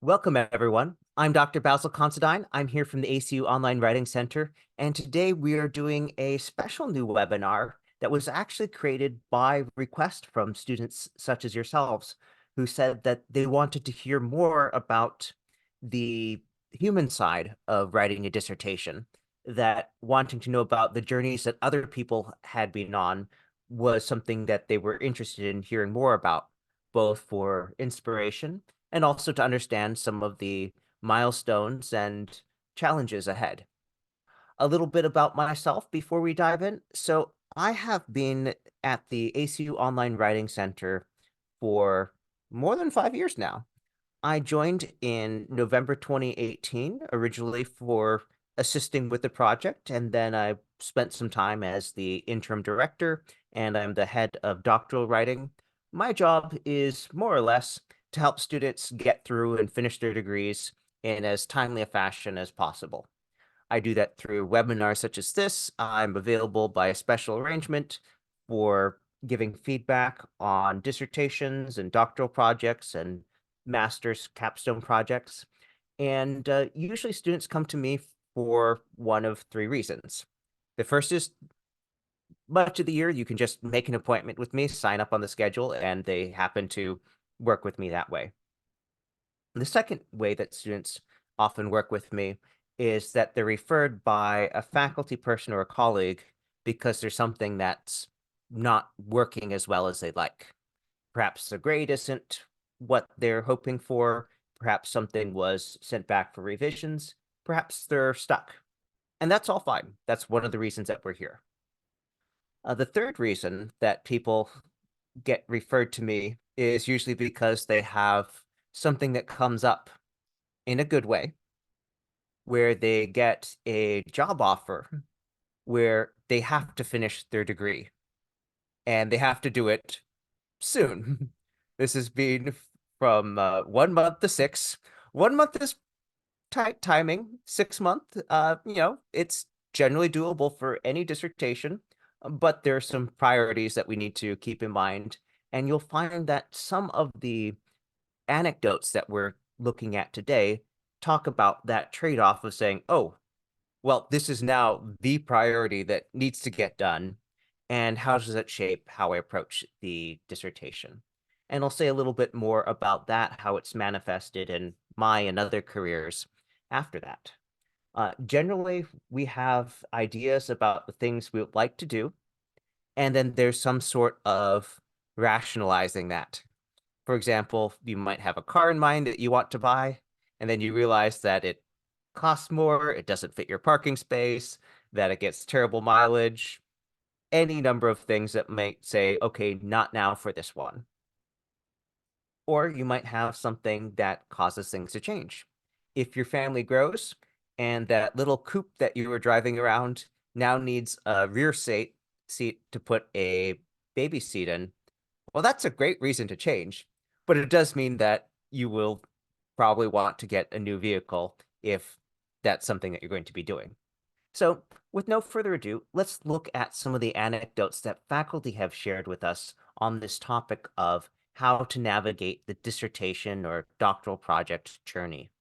Welcome, everyone. I'm Dr. Basil Considine. I'm here from the ACU Online Writing Center, and today we are doing a special new webinar that was actually created by request from students such as yourselves, who said that they wanted to hear more about the human side of writing a dissertation, that wanting to know about the journeys that other people had been on was something that they were interested in hearing more about, both for inspiration and also to understand some of the milestones and challenges ahead. A little bit about myself before we dive in. So, I have been at the ACU Online Writing Center for more than 5 years now. I joined in November 2018, originally for assisting with the project, and then I spent some time as the interim director, and I'm the head of doctoral writing. My job is more or less to help students get through and finish their degrees in as timely a fashion as possible. I do that through webinars such as this. I'm available by a special arrangement for giving feedback on dissertations and doctoral projects and master's capstone projects. And usually students come to me for one of three reasons. The first is much of the year, you can just make an appointment with me, sign up on the schedule, and they happen to work with me that way. The second way that students often work with me is that they're referred by a faculty person or a colleague because there's something that's not working as well as they'd like. Perhaps the grade isn't what they're hoping for. Perhaps something was sent back for revisions. Perhaps they're stuck. And that's all fine. That's one of the reasons that we're here. The third reason that people get referred to me is usually because they have something that comes up in a good way, where they get a job offer where they have to finish their degree and they have to do it soon. This has been from 1 month to six. 1 month is tight timing. 6 month, it's generally doable for any dissertation, but there are some priorities that we need to keep in mind. And you'll find that some of the anecdotes that we're looking at today talk about that trade-off of saying, oh, well, this is now the priority that needs to get done. And how does it shape how I approach the dissertation? And I'll say a little bit more about that, how it's manifested in my and other careers after that. Generally, we have ideas about the things we would like to do, and then there's some sort of rationalizing that. For example, you might have a car in mind that you want to buy, and then you realize that it costs more, it doesn't fit your parking space, that it gets terrible mileage, any number of things that might say, okay, not now for this one. Or you might have something that causes things to change. If your family grows and that little coupe that you were driving around now needs a rear seat to put a baby seat in, well, that's a great reason to change, but it does mean that you will probably want to get a new vehicle if that's something that you're going to be doing. So, with no further ado, let's look at some of the anecdotes that faculty have shared with us on this topic of how to navigate the dissertation or doctoral project journey.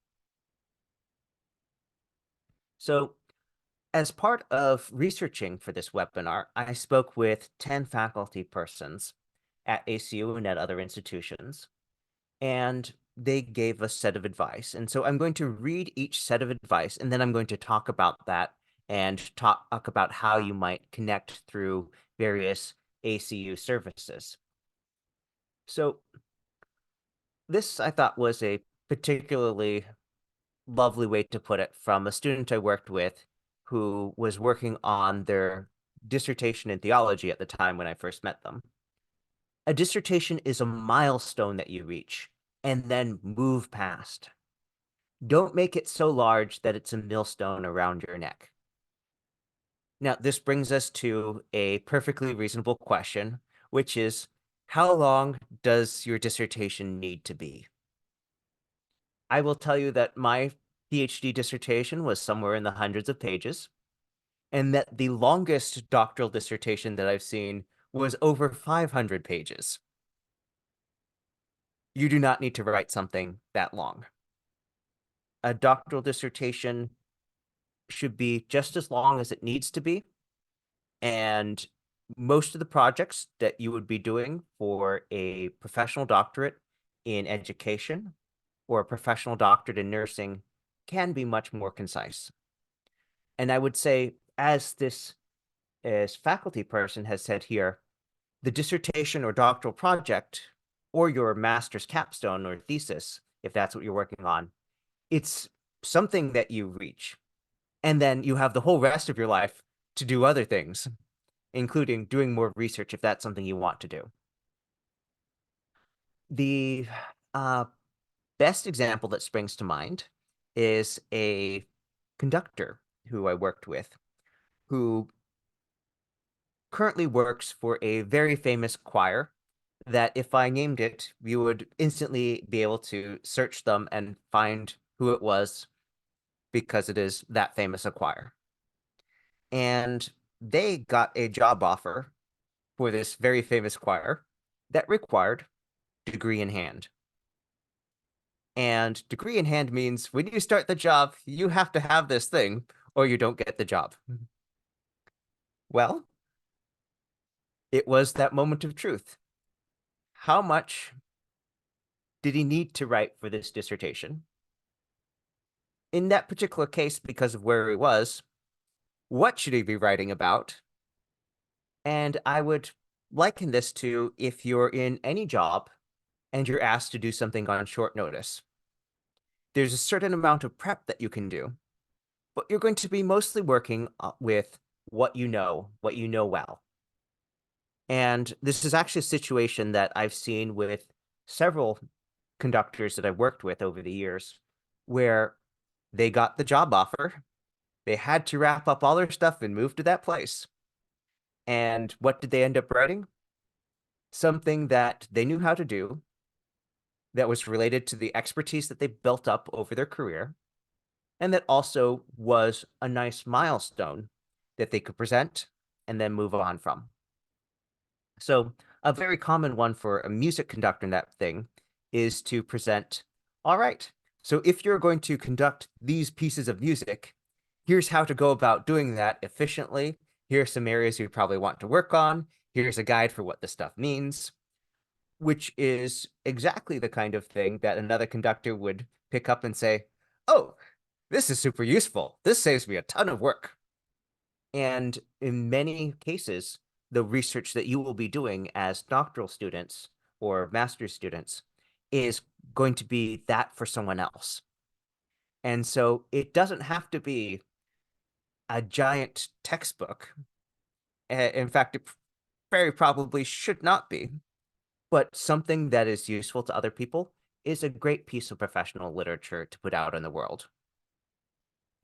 So, as part of researching for this webinar, I spoke with 10 faculty persons at ACU and at other institutions, and they gave a set of advice. And so I'm going to read each set of advice, and then I'm going to talk about that and talk about how you might connect through various ACU services. So this I thought was a particularly lovely way to put it from a student I worked with who was working on their dissertation in theology at the time when I first met them. A dissertation is a milestone that you reach and then move past. Don't make it so large that it's a millstone around your neck. Now, this brings us to a perfectly reasonable question, which is, how long does your dissertation need to be? I will tell you that my PhD dissertation was somewhere in the hundreds of pages, and that the longest doctoral dissertation that I've seen was over 500 pages. You do not need to write something that long. a doctoral dissertation should be just as long as it needs to be. And most of the projects that you would be doing for a professional doctorate in education or a professional doctorate in nursing can be much more concise. And I would say, as faculty person has said here, the dissertation or doctoral project or your master's capstone or thesis, if that's what you're working on, it's something that you reach. And then you have the whole rest of your life to do other things, including doing more research if that's something you want to do. The uh, best example that springs to mind is a conductor who I worked with, who currently works for a very famous choir that if I named it, you would instantly be able to search them and find who it was because it is that famous a choir. And they got a job offer for this very famous choir that required degree in hand. And degree in hand means when you start the job, you have to have this thing or you don't get the job. Well, it was that moment of truth. How much did he need to write for this dissertation? In that particular case, because of where he was, what should he be writing about? And I would liken this to if you're in any job and you're asked to do something on short notice. There's a certain amount of prep that you can do, but you're going to be mostly working with what you know well. And this is actually a situation that I've seen with several conductors that I've worked with over the years, where they got the job offer, they had to wrap up all their stuff and move to that place. And what did they end up writing? Something that they knew how to do, that was related to the expertise that they built up over their career, and that also was a nice milestone that they could present and then move on from. So a very common one for a music conductor in that thing is to present, all right, so if you're going to conduct these pieces of music, here's how to go about doing that efficiently. Here are some areas you probably want to work on. Here's a guide for what the stuff means, which is exactly the kind of thing that another conductor would pick up and say, oh, this is super useful. This saves me a ton of work. And in many cases, the research that you will be doing as doctoral students or master's students is going to be that for someone else. And so it doesn't have to be a giant textbook. In fact, it very probably should not be, but something that is useful to other people is a great piece of professional literature to put out in the world.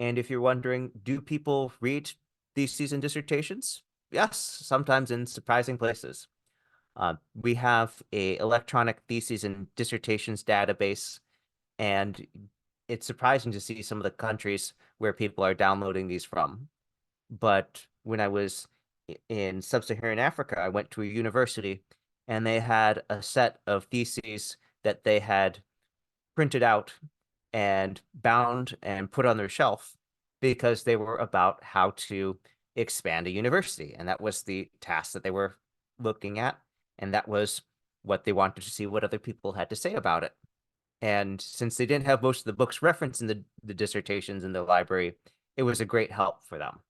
And if you're wondering, do people read theses and dissertations? Yes, sometimes in surprising places. We have a electronic theses and dissertations database, and it's surprising to see some of the countries where people are downloading these from. But when I was in sub-Saharan Africa, I went to a university and they had a set of theses that they had printed out and bound and put on their shelf because they were about how to expand a university. And that was the task that they were looking at. And that was what they wanted to see what other people had to say about it. And since they didn't have most of the books referenced in the dissertations in the library, it was a great help for them.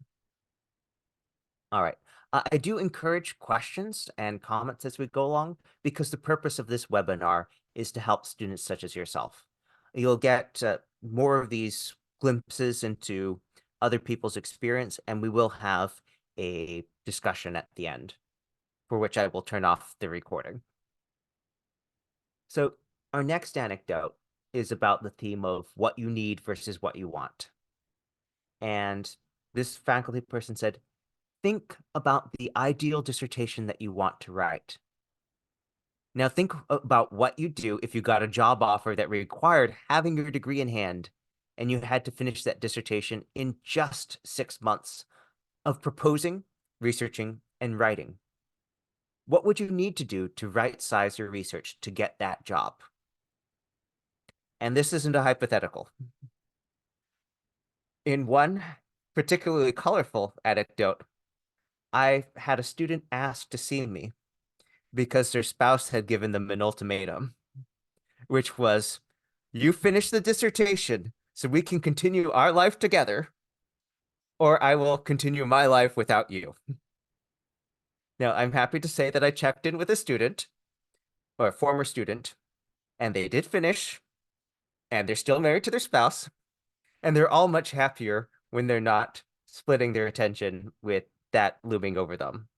All right. I do encourage questions and comments as we go along because the purpose of this webinar is to help students such as yourself. You'll get more of these glimpses into other people's experience, and we will have a discussion at the end, for which I will turn off the recording. So our next anecdote is about the theme of what you need versus what you want. And this faculty person said, think about the ideal dissertation that you want to write. Now think about what you'd do if you got a job offer that required having your degree in hand and you had to finish that dissertation in just 6 months of proposing, researching, and writing. What would you need to do to right-size your research to get that job? And this isn't a hypothetical. In one particularly colorful anecdote, I had a student ask to see me because their spouse had given them an ultimatum, which was, you finish the dissertation so we can continue our life together, or I will continue my life without you. Now, I'm happy to say that I checked in with a student, or a former student, and they did finish, and they're still married to their spouse, and they're all much happier when they're not splitting their attention with that looming over them.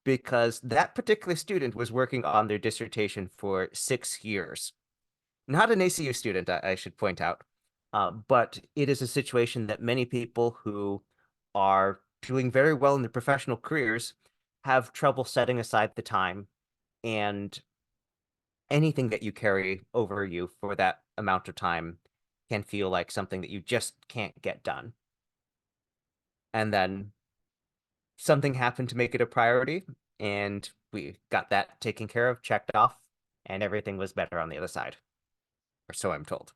Because that particular student was working on their dissertation for 6 years. Not an ACU student, I should point out, but it is a situation that many people who are doing very well in their professional careers have trouble setting aside the time, and anything that you carry over you for that amount of time can feel like something that you just can't get done. And then something happened to make it a priority, and we got that taken care of, checked off, and everything was better on the other side, or so I'm told.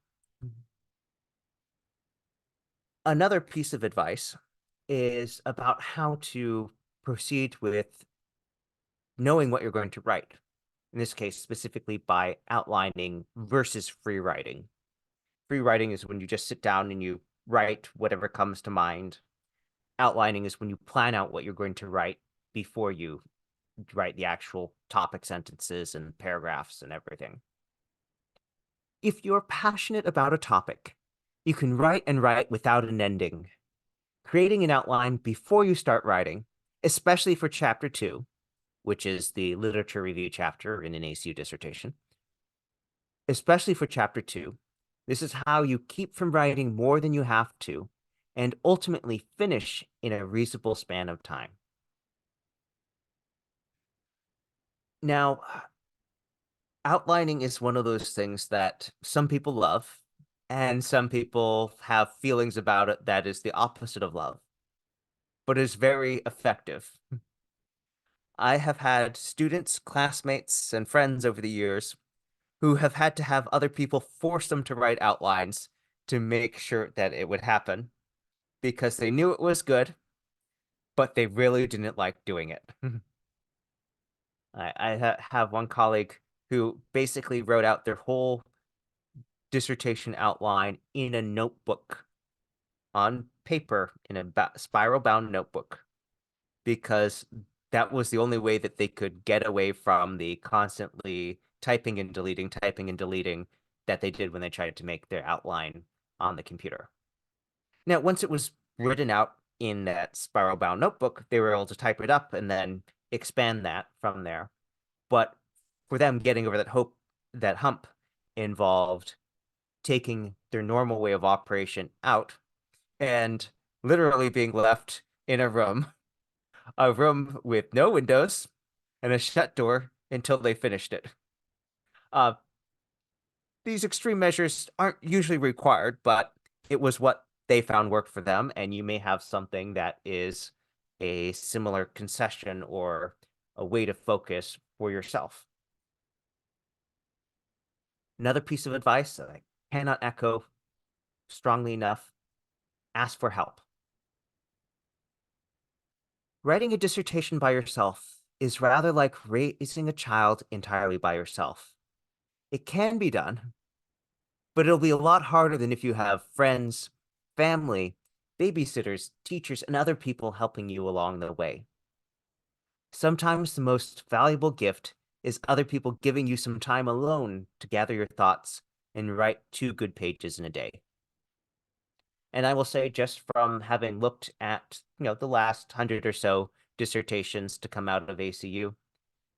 Another piece of advice is about how to proceed with knowing what you're going to write. In this case, specifically by outlining versus free writing. Free writing is when you just sit down and you write whatever comes to mind. Outlining is when you plan out what you're going to write before you write the actual topic sentences and paragraphs and everything. If you're passionate about a topic, you can write and write without an ending. Creating an outline before you start writing, especially for chapter 2, which is the literature review chapter in an ACU dissertation, especially for chapter 2, this is how you keep from writing more than you have to and ultimately finish in a reasonable span of time. Now, outlining is one of those things that some people love and some people have feelings about it that is the opposite of love, but is very effective. I have had students, classmates, and friends over the years who have had to have other people force them to write outlines to make sure that it would happen because they knew it was good, but they really didn't like doing it. I have one colleague who basically wrote out their whole dissertation outline in a notebook on paper in a spiral bound notebook because that was the only way that they could get away from the constantly typing and deleting that they did when they tried to make their outline on the computer. Now, once it was written out in that spiral bound notebook, they were able to type it up and then expand that from there. But for them, getting over that hump involved taking their normal way of operation out and literally being left in a room with no windows and a shut door until they finished it. Uh, these extreme measures aren't usually required, but it was what they found worked for them, and you may have something that is a similar concession or a way to focus for yourself. Another piece of advice that I cannot echo strongly enough, ask for help. Writing a dissertation by yourself is rather like raising a child entirely by yourself. It can be done, but it'll be a lot harder than if you have friends, family, babysitters, teachers, and other people helping you along the way. Sometimes the most valuable gift is other people giving you some time alone to gather your thoughts and write 2 good pages in a day. And I will say, just from having looked at, the last 100 or so dissertations to come out of ACU,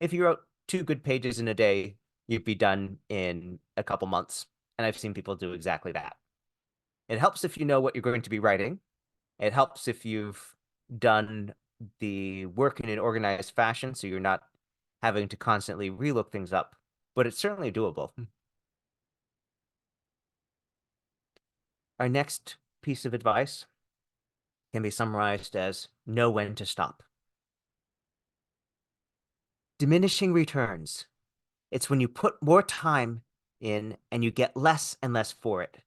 if you wrote 2 good pages in a day, you'd be done in a couple months. And I've seen people do exactly that. It helps if you know what you're going to be writing. It helps if you've done the work in an organized fashion, so you're not having to constantly relook things up, but it's certainly doable. Our next piece of advice can be summarized as know when to stop. Diminishing returns. It's when you put more time in and you get less and less for it.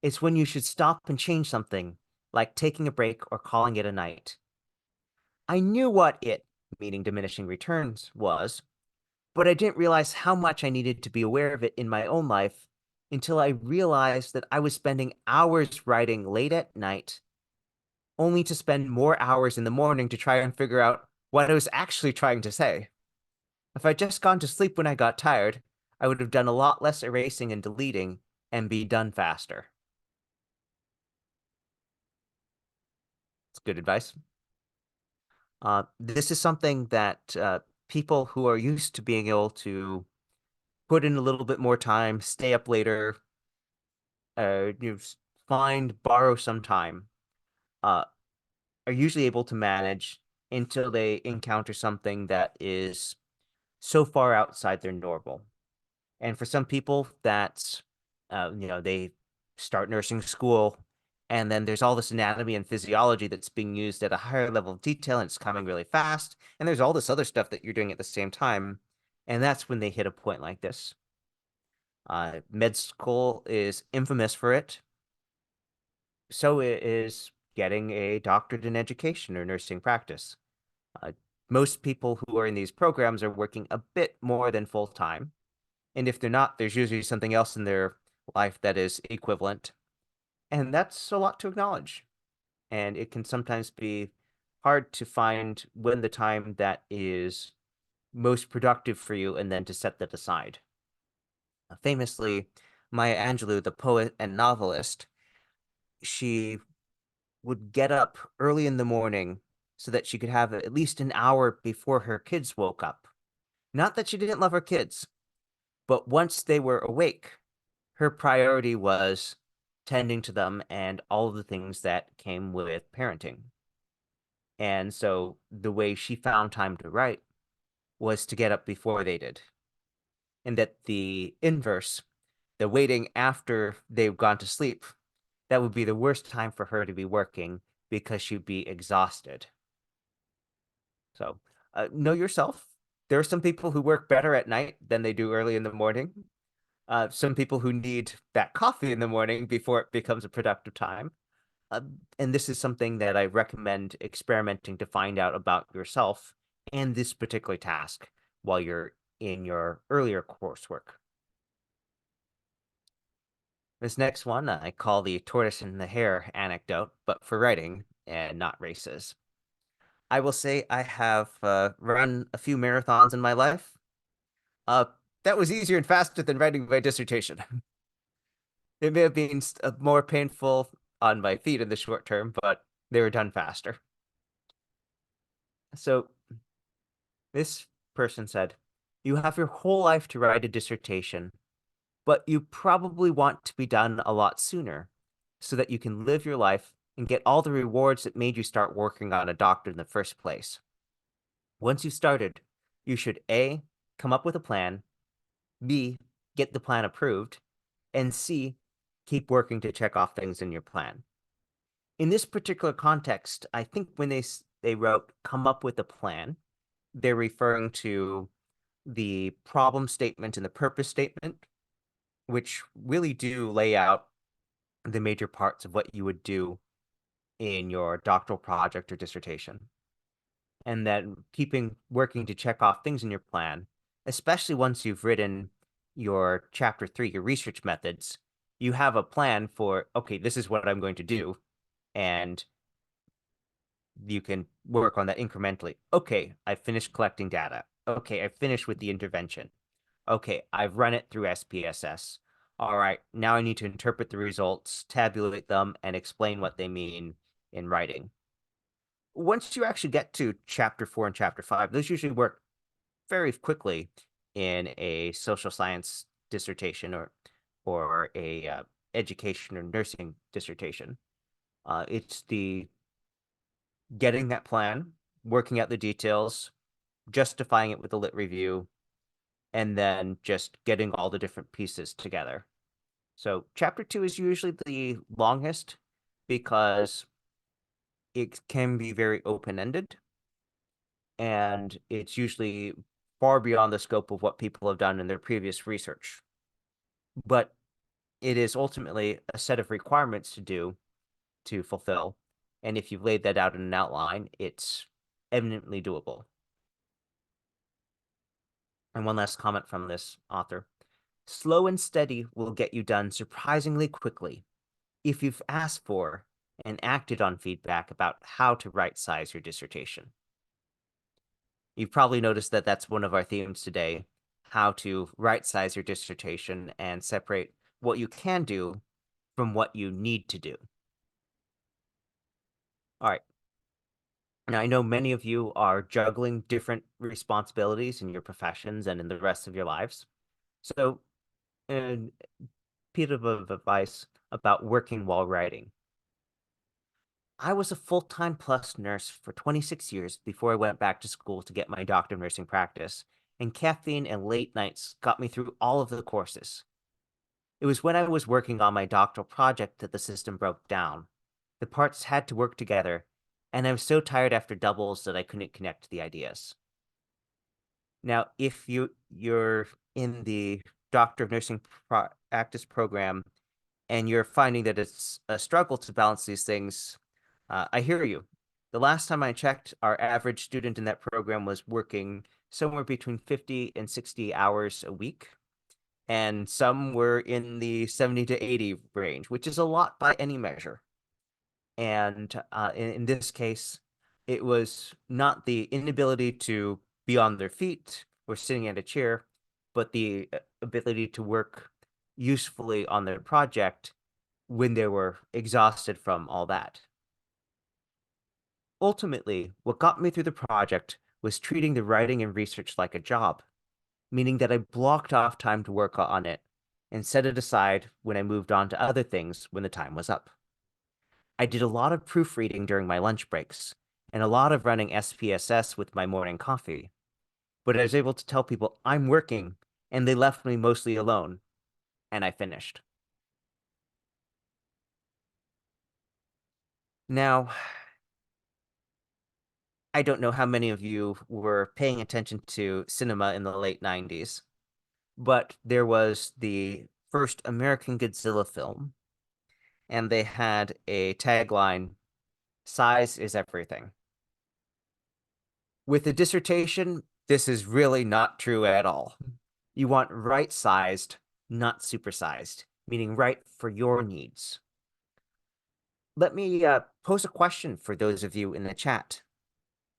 It's when you should stop and change something, like taking a break or calling it a night. I knew what it, meaning diminishing returns, was, but I didn't realize how much I needed to be aware of it in my own life until I realized that I was spending hours writing late at night, only to spend more hours in the morning to try and figure out what I was actually trying to say. If I'd just gone to sleep when I got tired, I would have done a lot less erasing and deleting and be done faster. It's good advice. This is something that people who are used to being able to put in a little bit more time, stay up later, borrow some time, uh, are usually able to manage until they encounter something that is so far outside their normal. And for some people, that's, they start nursing school, and then there's all this anatomy and physiology that's being used at a higher level of detail, and it's coming really fast. And there's all this other stuff that you're doing at the same time. And that's when they hit a point like this. Med school is infamous for it. So it is getting a doctorate in education or nursing practice. Uh, Most people who are in these programs are working a bit more than full time. And if they're not, there's usually something else in their life that is equivalent. And that's a lot to acknowledge. And it can sometimes be hard to find when the time that is most productive for you and then to set that aside. Famously, Maya Angelou, the poet and novelist, she would get up early in the morning so that she could have at least an hour before her kids woke up. Not that she didn't love her kids, but once they were awake, her priority was tending to them and all of the things that came with parenting. And so the way she found time to write was to get up before they did. And that the inverse, the waiting after they've gone to sleep, that would be the worst time for her to be working because she'd be exhausted. So know yourself. There are some people who work better at night than they do early in the morning. Some people who need that coffee in the morning before it becomes a productive time. Uh, and this is something that I recommend experimenting to find out about yourself and this particular task while you're in your earlier coursework. This next one I call the tortoise and the hare anecdote, but for writing and not races. I will say I have run a few marathons in my life. Uh, that was easier and faster than writing my dissertation. It may have been more painful on my feet in the short term, but they were done faster. So this person said, you have your whole life to write a dissertation, but you probably want to be done a lot sooner so that you can live your life and get all the rewards that made you start working on a doctorate in the first place. Once you started, you should A, come up with a plan, B, get the plan approved, and C, keep working to check off things in your plan. In this particular context, I think when they wrote come up with a plan, they're referring to the problem statement and the purpose statement, which really do lay out the major parts of what you would do in your doctoral project or dissertation. And then keeping working to check off things in your plan, especially once you've written your chapter 3, your research methods, you have a plan for, okay, this is what I'm going to do. And you can work on that incrementally. Okay, I finished collecting data. Okay, I finished with the intervention. Okay, I've run it through SPSS. All right, now I need to interpret the results, tabulate them, and explain what they mean in writing. Once you actually get to chapter 4 and chapter 5, those usually work very quickly in a social science dissertation or a education or nursing dissertation. It's the getting that plan, working out the details, justifying it with a lit review, and then just getting all the different pieces together. So chapter 2 is usually the longest because it can be very open-ended, and it's usually far beyond the scope of what people have done in their previous research. But it is ultimately a set of requirements to fulfill And if you've laid that out in an outline, it's eminently doable. And one last comment from this author. Slow and steady will get you done surprisingly quickly if you've asked for and acted on feedback about how to right-size your dissertation. You've probably noticed that that's one of our themes today, how to right-size your dissertation and separate what you can do from what you need to do. All right. Now, I know many of you are juggling different responsibilities in your professions and in the rest of your lives. So, a bit of advice about working while writing. I was a full-time plus nurse for 26 years before I went back to school to get my doctor of nursing practice, and caffeine and late nights got me through all of the courses. It was when I was working on my doctoral project that the system broke down. The parts had to work together, and I was so tired after doubles that I couldn't connect the ideas. Now, if you're in the Doctor of Nursing practice program and you're finding that it's a struggle to balance these things, I hear you. The last time I checked, our average student in that program was working somewhere between 50 and 60 hours a week, and some were in the 70 to 80 range, which is a lot by any measure. And in this case, it was not the inability to be on their feet or sitting at a chair, but the ability to work usefully on their project when they were exhausted from all that. Ultimately, what got me through the project was treating the writing and research like a job, meaning that I blocked off time to work on it and set it aside when I moved on to other things when the time was up. I did a lot of proofreading during my lunch breaks and a lot of running SPSS with my morning coffee, but I was able to tell people I'm working and they left me mostly alone, and I finished. Now, I don't know how many of you were paying attention to cinema in the late 90s, but there was the first American Godzilla film, and they had a tagline, "Size is everything." With a dissertation, this is really not true at all. You want right-sized, not supersized, meaning right for your needs. Let me pose a question for those of you in the chat.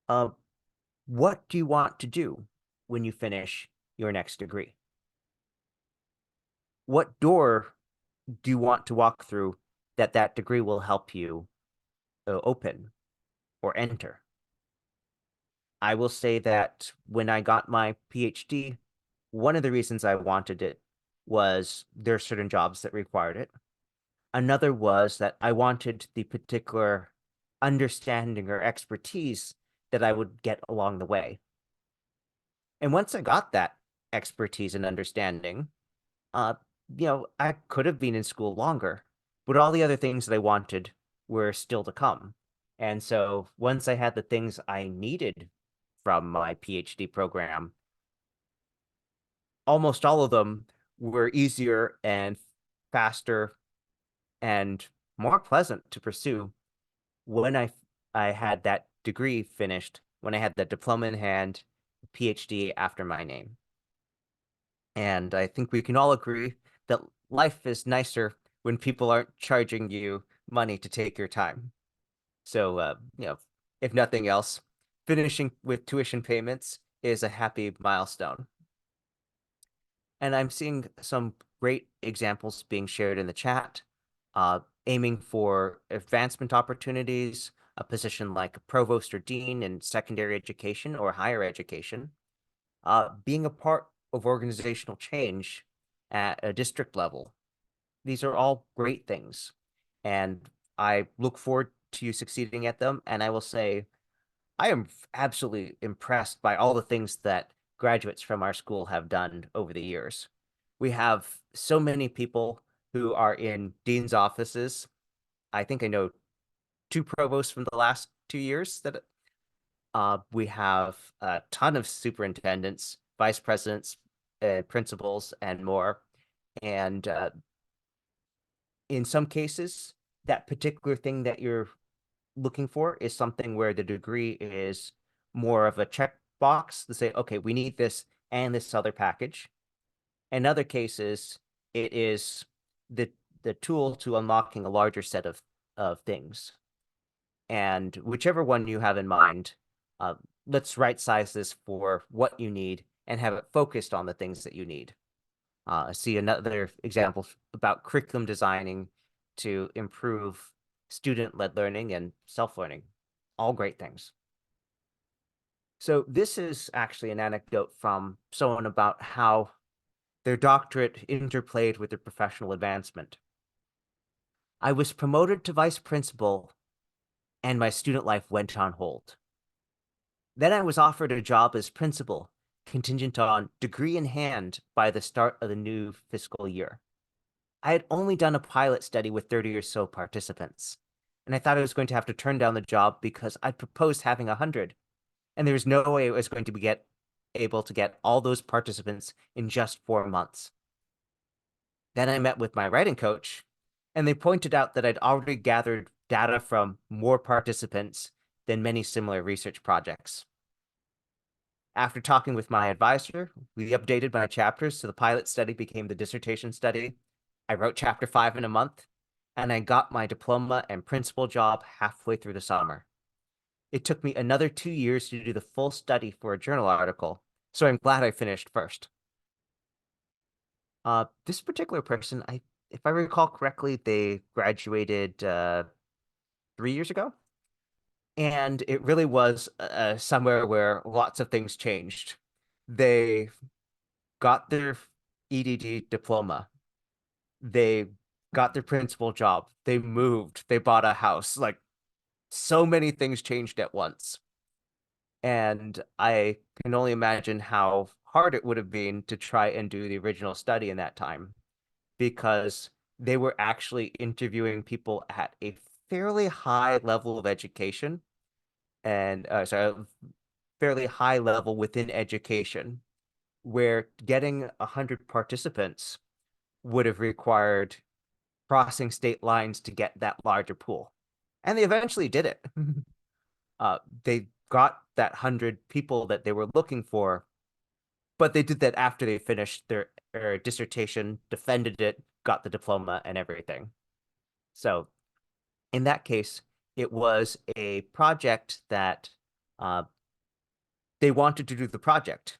Uh, what do you want to do when you finish your next degree? What door do you want to walk through that degree will help you open or enter? I will say that when I got my PhD, one of the reasons I wanted it was there are certain jobs that required it. Another was that I wanted the particular understanding or expertise that I would get along the way. And once I got that expertise and understanding, uh, I could have been in school longer, but all the other things that I wanted were still to come. And so once I had the things I needed from my PhD program, almost all of them were easier and faster and more pleasant to pursue when I had that degree finished, when I had the diploma in hand, PhD after my name. And I think we can all agree that life is nicer when people aren't charging you money to take your time. So, if nothing else, finishing with tuition payments is a happy milestone. And I'm seeing some great examples being shared in the chat, aiming for advancement opportunities, a position like a provost or dean in secondary education or higher education, being a part of organizational change at a district level. These are all great things, and I look forward to you succeeding at them. And I will say, I am absolutely impressed by all the things that graduates from our school have done over the years. We have so many people who are in dean's offices. I think I know two provosts from the last 2 years that we have a ton of superintendents, vice presidents, principals, and more. And in some cases, that particular thing that you're looking for is something where the degree is more of a checkbox to say, okay, we need this and this other package. In other cases, it is the tool to unlocking a larger set of things. And whichever one you have in mind, uh, let's right size this for what you need and have it focused on the things that you need. See another example about curriculum designing to improve student-led learning and self-learning. All great things. So this is actually an anecdote from someone about how their doctorate interplayed with their professional advancement. I was promoted to vice principal and my student life went on hold. Then I was offered a job as principal, contingent on degree in hand by the start of the new fiscal year. I had only done a pilot study with 30 or so participants, and I thought I was going to have to turn down the job because I'd proposed having 100, and there was no way I was going to be able to get all those participants in just 4 months. Then I met with my writing coach, and they pointed out that I'd already gathered data from more participants than many similar research projects. After talking with my advisor, we updated my chapters so the pilot study became the dissertation study. I wrote chapter 5 in a month, and I got my diploma and principal job halfway through the summer. It took me another 2 years to do the full study for a journal article, so I'm glad I finished first. This particular person, if I recall correctly, they graduated 3 years ago, and it really was somewhere where lots of things changed. They got their EDD diploma. They got their principal job. They moved. They bought a house. Like so many things changed at once. And I can only imagine how hard it would have been to try and do the original study in that time because they were actually interviewing people at a fairly high level of education and sorry, fairly high level within education, where getting 100 participants would have required crossing state lines to get that larger pool. And they eventually did it. They got that 100 people that they were looking for, but they did that after they finished their dissertation, defended it, got the diploma and everything. So in that case, it was a project that uh, they wanted to do the project,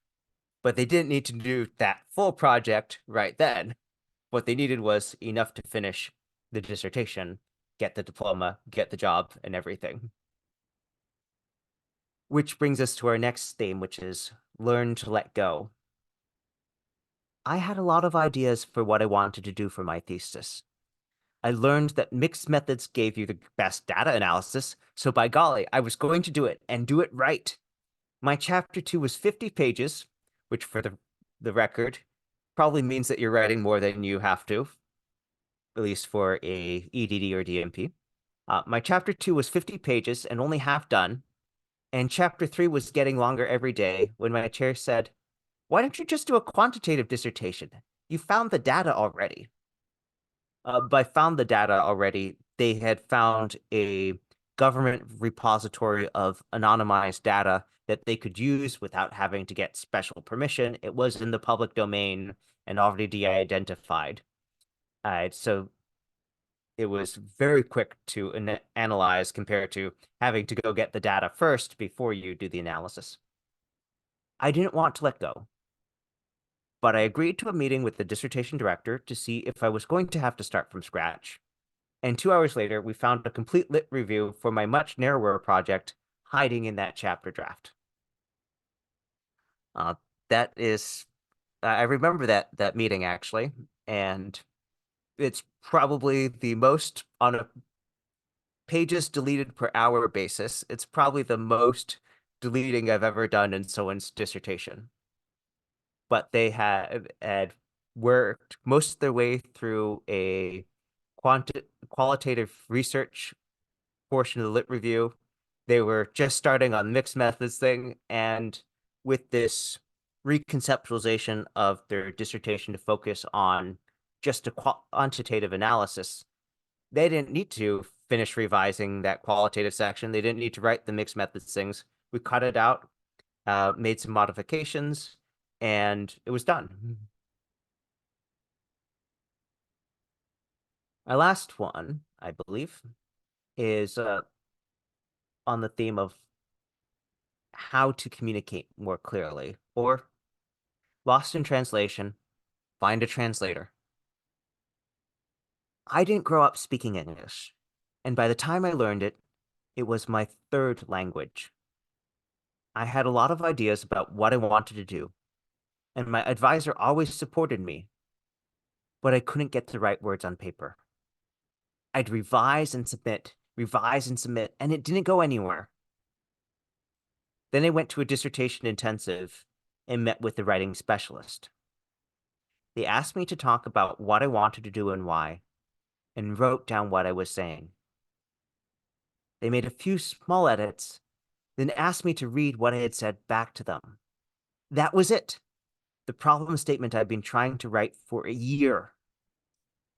but they didn't need to do that full project right then. What they needed was enough to finish the dissertation, get the diploma, get the job, and everything. Which brings us to our next theme, which is learn to let go. I had a lot of ideas for what I wanted to do for my thesis. I learned that mixed methods gave you the best data analysis, so by golly, I was going to do it and do it right. My chapter 2 was 50 pages, which for the record probably means that you're writing more than you have to, at least for a EDD or DMP. My chapter 2 was 50 pages and only half done, and chapter 3 was getting longer every day when my chair said, "Why don't you just do a quantitative dissertation? You found the data already." By found the data already, they had found a government repository of anonymized data that they could use without having to get special permission. It was in the public domain and already de-identified. So it was very quick to analyze compared to having to go get the data first before you do the analysis. I didn't want to let go, but I agreed to a meeting with the dissertation director to see if I was going to have to start from scratch. And 2 hours later, we found a complete lit review for my much narrower project hiding in that chapter draft. Uh, that is, I remember that meeting actually, and it's probably the most on a pages deleted per hour basis. It's probably the most deleting I've ever done in someone's dissertation. But they had worked most of their way through a qualitative research portion of the lit review. They were just starting on mixed methods thing, and with this reconceptualization of their dissertation to focus on just a quantitative analysis, they didn't need to finish revising that qualitative section. They didn't need to write the mixed methods things. We cut it out, made some modifications, and it was done. Our last one, I believe, is on the theme of how to communicate more clearly, or lost in translation, find a translator. I didn't grow up speaking English, and by the time I learned it, it was my third language. I had a lot of ideas about what I wanted to do, and my advisor always supported me, but I couldn't get the right words on paper. I'd revise and submit, and it didn't go anywhere. Then I went to a dissertation intensive and met with the writing specialist. They asked me to talk about what I wanted to do and why, and wrote down what I was saying. They made a few small edits, then asked me to read what I had said back to them. That was it. The problem statement I'd been trying to write for a year.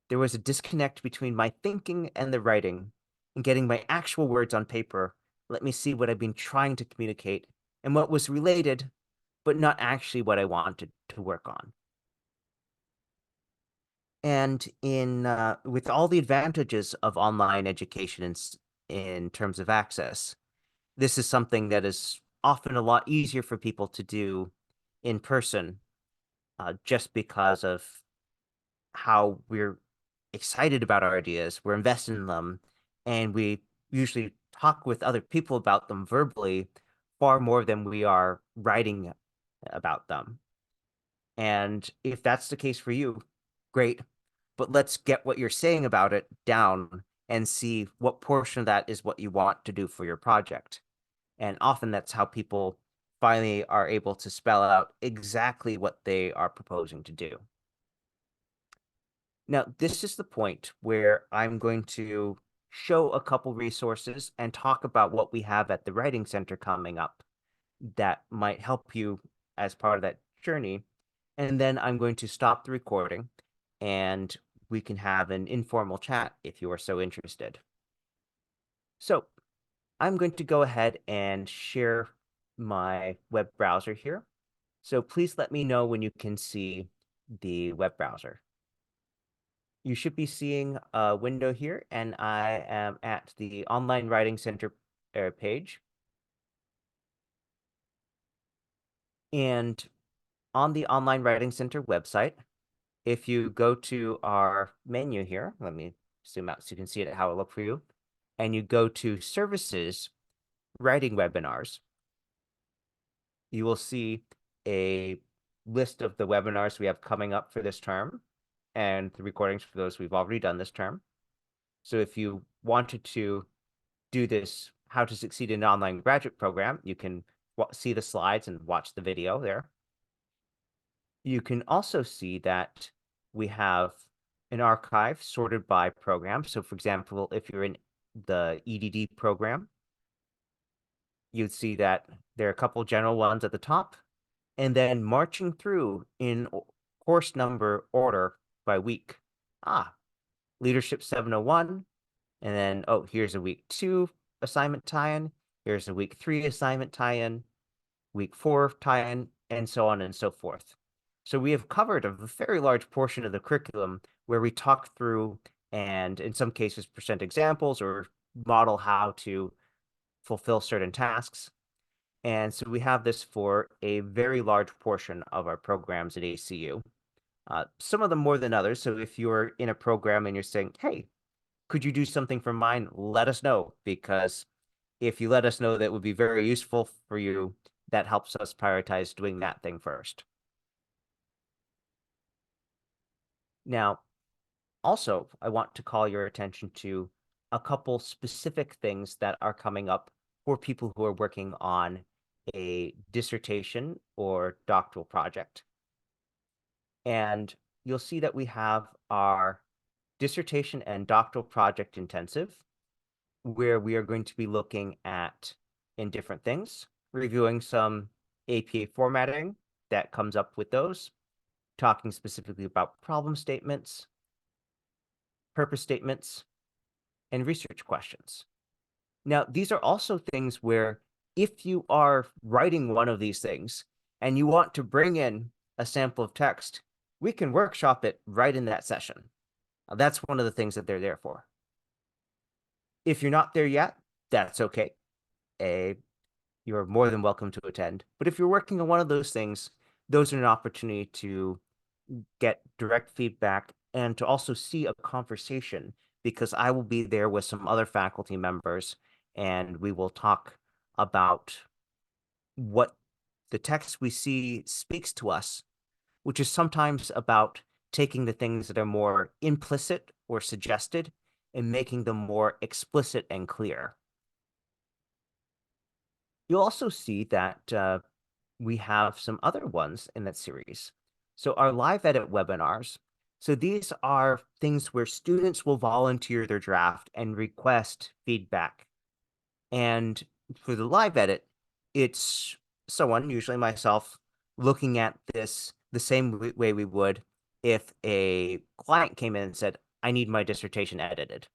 There was a disconnect between my thinking and the writing, and getting my actual words on paper let me see what I'd been trying to communicate and what was related, but not actually what I wanted to work on. And with all the advantages of online education in terms of access, this is something that is often a lot easier for people to do in person, just because of how we're excited about our ideas, we're invested in them, and we usually talk with other people about them verbally far more than we are writing about them. And if that's the case for you, great. But let's get what you're saying about it down and see what portion of that is what you want to do for your project. And often that's how people finally are able to spell out exactly what they are proposing to do. Now, this is the point where I'm going to show a couple resources and talk about what we have at the Writing Center coming up that might help you as part of that journey. And then I'm going to stop the recording and we can have an informal chat if you are so interested. So I'm going to go ahead and share my web browser here. So please let me know when you can see the web browser. You should be seeing a window here, and I am at the Online Writing Center page. And on the Online Writing Center website, if you go to our menu here, let me zoom out so you can see it how it looked for you, and you go to Services, Writing Webinars, you will see a list of the webinars we have coming up for this term and the recordings for those we've already done this term. So if you wanted to do this How to Succeed in an Online Graduate Program, you can see the slides and watch the video there. You can also see that we have an archive sorted by program. So for example, if you're in the EDD program, you'd see that there are a couple general ones at the top, and then marching through in course number order by week. Leadership 701, and then, here's a week 2 assignment tie-in, here's a week 3 assignment tie-in, week 4 tie-in, and so on and so forth. So we have covered a very large portion of the curriculum where we talk through and in some cases present examples or model how to fulfill certain tasks. And so we have this for a very large portion of our programs at ACU. Some of them more than others. So if you're in a program and you're saying, hey, could you do something for mine? Let us know, because if you let us know that would be very useful for you, that helps us prioritize doing that thing first. Now, also, I want to call your attention to a couple specific things that are coming up for people who are working on a dissertation or doctoral project. And you'll see that we have our dissertation and doctoral project intensive, where we are going to be looking at in different things, reviewing some APA formatting that comes up with those, talking specifically about problem statements, purpose statements, and research questions. Now, these are also things where if you are writing one of these things and you want to bring in a sample of text, we can workshop it right in that session. That's one of the things that they're there for. If you're not there yet, that's okay. You're more than welcome to attend. But if you're working on one of those things, those are an opportunity to get direct feedback and to also see a conversation, because I will be there with some other faculty members and we will talk about what the text we see speaks to us, which is sometimes about taking the things that are more implicit or suggested and making them more explicit and clear. You'll also see that we have some other ones in that series. So our live edit webinars. So these are things where students will volunteer their draft and request feedback. And for the live edit, it's someone, usually myself, looking at this the same way we would if a client came in and said, I need my dissertation edited.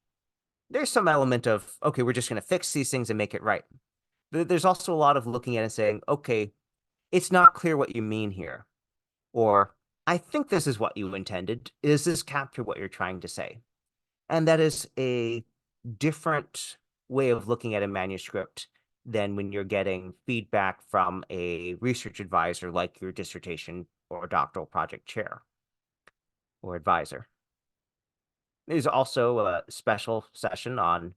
There's some element of, okay, we're just going to fix these things and make it right. There's also a lot of looking at it and saying, okay, it's not clear what you mean here. Or, I think this is what you intended. Does this capture what you're trying to say? And that is a different way of looking at a manuscript than when you're getting feedback from a research advisor like your dissertation or doctoral project chair or advisor. There's also a special session on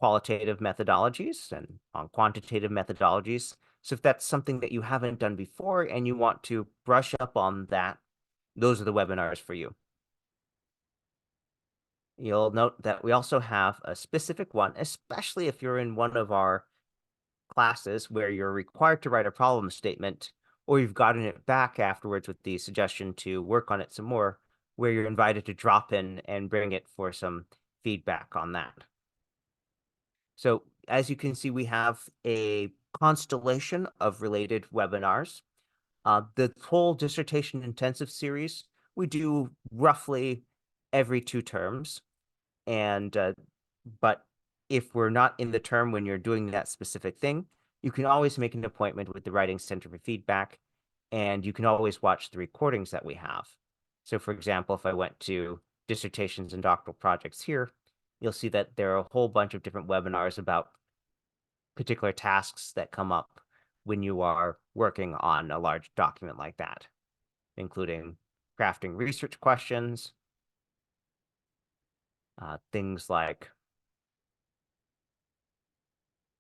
qualitative methodologies and on quantitative methodologies. So if that's something that you haven't done before and you want to brush up on that, those are the webinars for you. You'll note that we also have a specific one, especially if you're in one of our classes where you're required to write a problem statement, or you've gotten it back afterwards with the suggestion to work on it some more, where you're invited to drop in and bring it for some feedback on that. So as you can see, we have a constellation of related webinars. The whole dissertation intensive series, we do roughly every 2 terms. And but if we're not in the term when you're doing that specific thing, you can always make an appointment with the Writing Center for feedback, and you can always watch the recordings that we have. So for example, if I went to dissertations and doctoral projects here, you'll see that there are a whole bunch of different webinars about particular tasks that come up when you are working on a large document like that, including crafting research questions, things like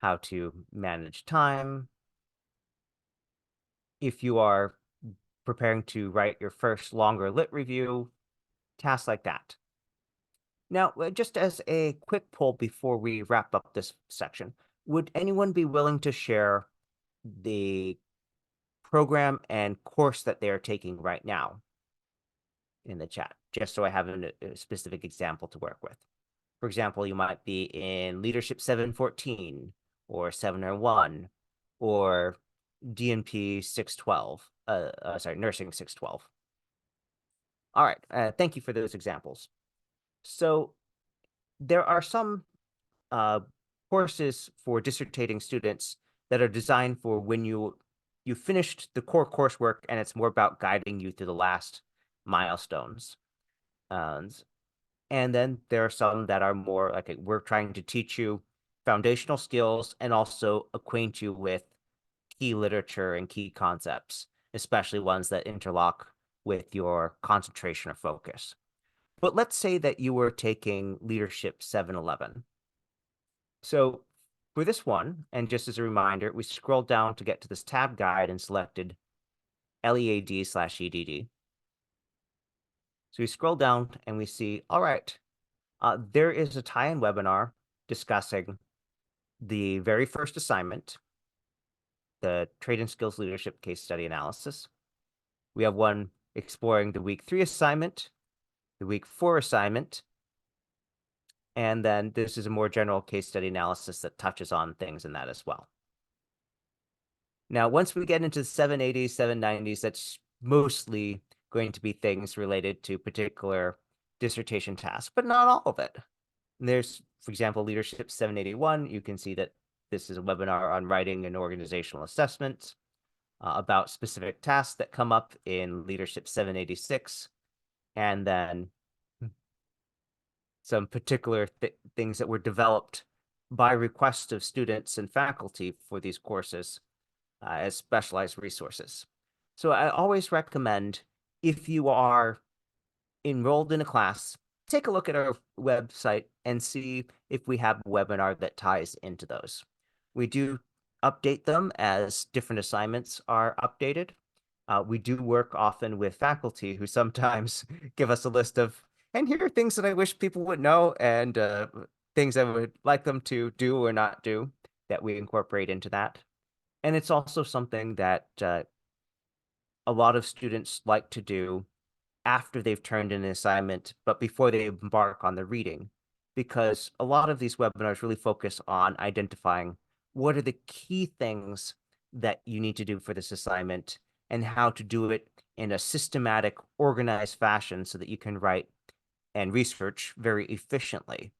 how to manage time. If you are preparing to write your first longer lit review, tasks like that. Now, just as a quick poll before we wrap up this section, would anyone be willing to share the program and course that they are taking right now in the chat, just so I have a specific example to work with? For example, you might be in Leadership 714 or 701 or DNP 612, Nursing 612. All right, thank you for those examples. So there are some courses for dissertating students that are designed for when you finished the core coursework and it's more about guiding you through the last milestones. And then there are some that are more like we're trying to teach you foundational skills and also acquaint you with key literature and key concepts, especially ones that interlock with your concentration or focus. But let's say that you were taking Leadership 711. So for this one, and just as a reminder, we scrolled down to get to this tab guide and selected LEAD/EDD. So we scroll down and we see, all right, there is a tie-in webinar discussing the very first assignment, the Trade and Skills Leadership Case Study Analysis. We have one exploring the week 3 assignment, the week 4 assignment, and then this is a more general case study analysis that touches on things in that as well. Now, once we get into the 780s, 790s, that's mostly going to be things related to particular dissertation tasks, but not all of it. And there's, for example, Leadership 781. You can see that this is a webinar on writing and organizational assessment about specific tasks that come up in Leadership 786, and then some particular things that were developed by request of students and faculty for these courses as specialized resources. So I always recommend, if you are enrolled in a class, take a look at our website and see if we have a webinar that ties into those. We do update them as different assignments are updated. We do work often with faculty who sometimes give us a list of, and here are things that I wish people would know, and things I would like them to do or not do that we incorporate into that. And it's also something that a lot of students like to do after they've turned in an assignment, but before they embark on the reading, because a lot of these webinars really focus on identifying what are the key things that you need to do for this assignment and how to do it in a systematic, organized fashion so that you can write and research very efficiently,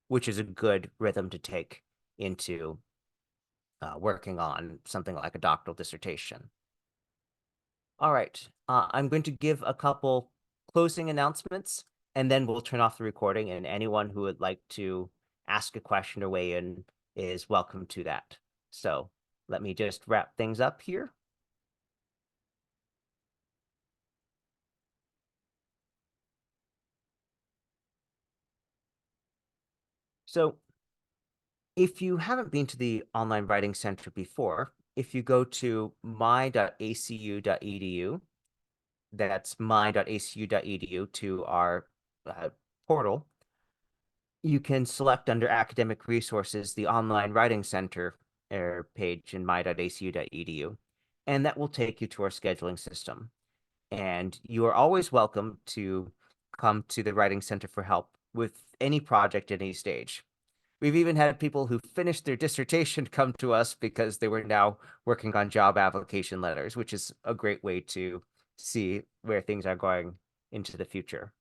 which is a good rhythm to take into working on something like a doctoral dissertation. All right, I'm going to give a couple closing announcements, and then we'll turn off the recording, and anyone who would like to ask a question or weigh in is welcome to that. So let me just wrap things up here. So if you haven't been to the Online Writing Center before, if you go to my.acu.edu, that's my.acu.edu to our portal, you can select under academic resources the Online Writing Center page in my.acu.edu, and that will take you to our scheduling system. And you are always welcome to come to the Writing Center for help with any project at any stage. We've even had people who finished their dissertation come to us because they were now working on job application letters, which is a great way to see where things are going into the future.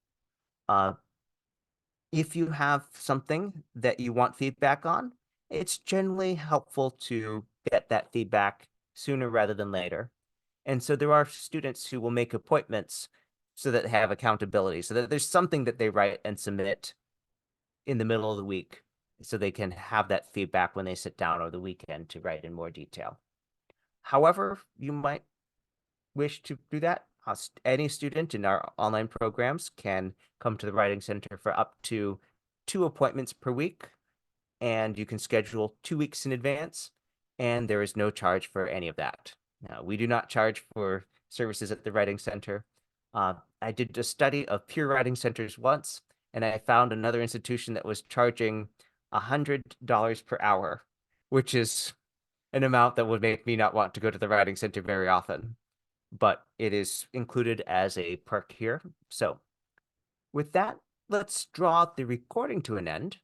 If you have something that you want feedback on, it's generally helpful to get that feedback sooner rather than later. And so there are students who will make appointments so that they have accountability, so that there's something that they write and submit in the middle of the week so they can have that feedback when they sit down over the weekend to write in more detail. However, you might wish to do that, any student in our online programs can come to the Writing Center for up to 2 appointments per week, and you can schedule 2 weeks in advance, and there is no charge for any of that. Now, we do not charge for services at the Writing Center. I did a study of peer writing centers once, and I found another institution that was charging $100 per hour, which is an amount that would make me not want to go to the Writing Center very often. But it is included as a perk here. So with that, let's draw the recording to an end.